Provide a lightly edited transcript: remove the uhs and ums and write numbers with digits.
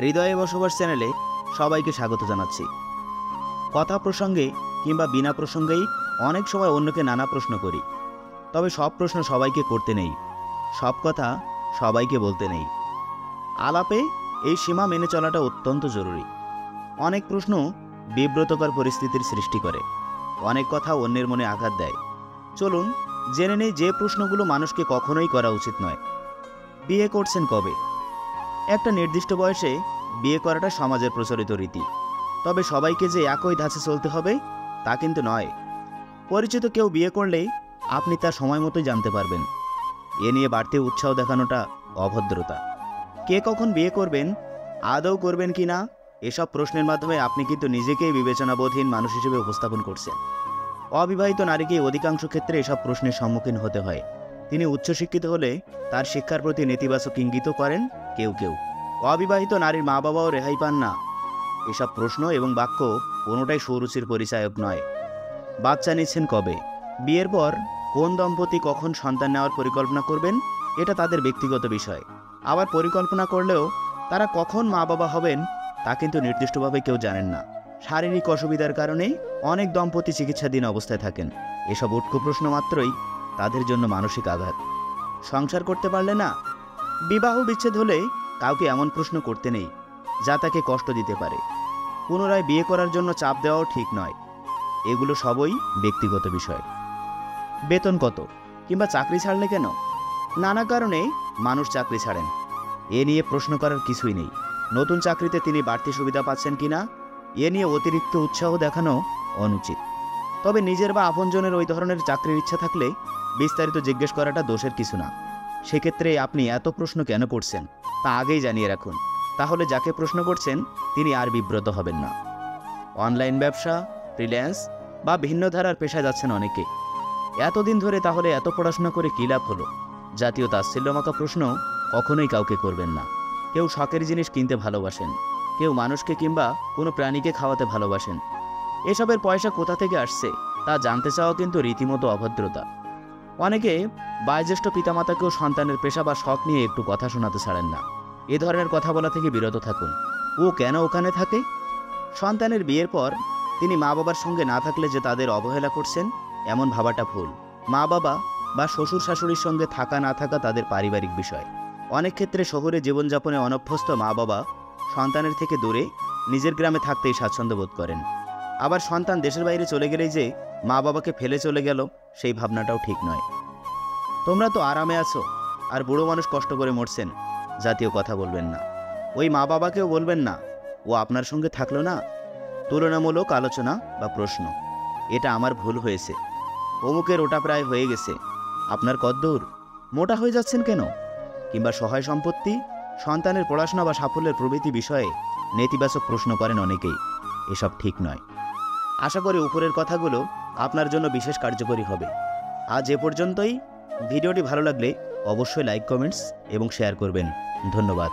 হৃদয়ে বসবাস চ্যানেলে সবাইকে স্বাগত জানাচ্ছি। কথা প্রসঙ্গে কিংবা বিনা প্রসঙ্গেই অনেক সময় অন্যকে নানা প্রশ্ন করি, তবে সব প্রশ্ন সবাইকে করতে নেই, সব কথা সবাইকে বলতে নেই। আলাপে এই সীমা মেনে চলাটা অত্যন্ত জরুরি। অনেক প্রশ্ন বিব্রতকর পরিস্থিতির সৃষ্টি করে, অনেক কথা অন্যের মনে আঘাত দেয়। চলুন জেনে নেই যে প্রশ্নগুলো মানুষকে কখনোই করা উচিত নয়। বিয়ে করছেন কবে? একটা নির্দিষ্ট বয়সে বিয়ে করাটা সমাজের প্রচলিত রীতি, তবে সবাইকে যে একই ধাঁচে চলতে হবে তা কিন্তু নয়। পরিচিত কেউ বিয়ে করলেই আপনি তার সময় মতোই জানতে পারবেন। এ নিয়ে বাড়তি উৎসাহ দেখানোটা অভদ্রতা। কে কখন বিয়ে করবেন, আদৌ করবেন কি না, এসব প্রশ্নের মাধ্যমে আপনি কিন্তু নিজেকেই বিবেচনাবোধহীন মানুষ হিসেবে উপস্থাপন করছেন। অবিবাহিত নারীকে অধিকাংশ ক্ষেত্রে এসব প্রশ্নের সম্মুখীন হতে হয়। তিনি উচ্চশিক্ষিত হলে তার শিক্ষার প্রতি নেতিবাচক ইঙ্গিত করেন কেউ কেউ। অবিবাহিত নারীর মা বাবাও রেহাই পান না। এসব প্রশ্ন এবং বাক্য কোনোটাই সুরুচির পরিচায়ক নয়। বাচ্চা নিচ্ছেন কবে? বিয়ের পর কোন দম্পতি কখন সন্তান নেওয়ার পরিকল্পনা করবেন এটা তাদের ব্যক্তিগত বিষয়। আবার পরিকল্পনা করলেও তারা কখন মা বাবা হবেন তা কিন্তু নির্দিষ্টভাবে কেউ জানেন না। শারীরিক অসুবিধার কারণেই অনেক দম্পতি চিকিৎসাধীন অবস্থায় থাকেন। এসব উটকো প্রশ্ন মাত্রই তাদের জন্য মানসিক আঘাত। সংসার করতে পারলে না? বিবাহ বিচ্ছেদ হলে কাউকে এমন প্রশ্ন করতে নেই যা তাকে কষ্ট দিতে পারে। পুনরায় বিয়ে করার জন্য চাপ দেওয়াও ঠিক নয়। এগুলো সবই ব্যক্তিগত বিষয়। বেতন কত কিংবা চাকরি ছাড়লে কেন? নানা কারণে মানুষ চাকরি ছাড়েন, এ নিয়ে প্রশ্ন করার কিছুই নেই। নতুন চাকরিতে তিনি বাড়তি সুবিধা পাচ্ছেন কিনা এ নিয়ে অতিরিক্ত উৎসাহ দেখানো অনুচিত। তবে নিজের বা আপনজনের ওই ধরনের চাকরির ইচ্ছা থাকলে বিস্তারিত জিজ্ঞেস করাটা দোষের কিছু না। সেক্ষেত্রে আপনি এত প্রশ্ন কেন করছেন তা আগেই জানিয়ে রাখুন, তাহলে যাকে প্রশ্ন করছেন তিনি আর বিব্রত হবেন না। অনলাইন ব্যবসা, ফ্রিল্যান্স বা ভিন্ন ধারার পেশায় যাচ্ছেন অনেকে। এতদিন ধরে তাহলে এত পড়াশোনা করে কী লাভ হলো? জাতীয় তাচ্ছিল্যমাখা প্রশ্ন কখনোই কাউকে করবেন না। কেউ শখের জিনিস কিনতে ভালোবাসেন, কেউ মানুষকে কিংবা কোনো প্রাণীকে খাওয়াতে ভালোবাসেন। এসবের পয়সা কোথা থেকে আসছে তা জানতে চাওয়া কিন্তু রীতিমতো অভদ্রতা। অনেকে বয়োজ্যেষ্ঠ পিতামাতাকেও সন্তানের পেশা বা শখ নিয়ে একটু কথা শোনাতে ছাড়েন না। এ ধরনের কথা বলা থেকে বিরত থাকুন। ও কেন ওখানে থাকে? সন্তানের বিয়ের পর তিনি মা বাবার সঙ্গে না থাকলে যে তাদের অবহেলা করছেন এমন ভাবাটা ভুল। মা বাবা বা শ্বশুর শাশুড়ির সঙ্গে থাকা না থাকা তাদের পারিবারিক বিষয়। অনেক ক্ষেত্রে শহরে জীবনযাপনে অনভ্যস্ত মা বাবা সন্তানের থেকে দূরে নিজের গ্রামে থাকতেই স্বাচ্ছন্দ্য বোধ করেন। আবার সন্তান দেশের বাইরে চলে গেলেই যে মা বাবাকে ফেলে চলে গেল সেই ভাবনাটাও ঠিক নয়। তোমরা তো আরামে আছো আর বুড়ো মানুষ কষ্ট করে মরছেন জাতীয় কথা বলবেন না। ওই মা বাবাকেও বলবেন না ও আপনার সঙ্গে থাকলো না। তুলনামূলক আলোচনা বা প্রশ্ন, এটা আমার ভুল হয়েছে, অমুকের ওটা প্রায় হয়ে গেছে, আপনার কদ্দূর, মোটা হয়ে যাচ্ছেন কেন? কিংবা সহায় সম্পত্তি, সন্তানের পড়াশোনা বা সাফল্যের প্রভৃতি বিষয়ে নেতিবাচক প্রশ্ন করেন অনেকেই। এসব ঠিক নয়। আশা করি উপরের কথাগুলো আপনার জন্য বিশেষ কার্যকরী হবে। আজ এ পর্যন্তই। ভিডিওটি ভালো লাগলে অবশ্যই লাইক, কমেন্টস এবং শেয়ার করবেন। ধন্যবাদ।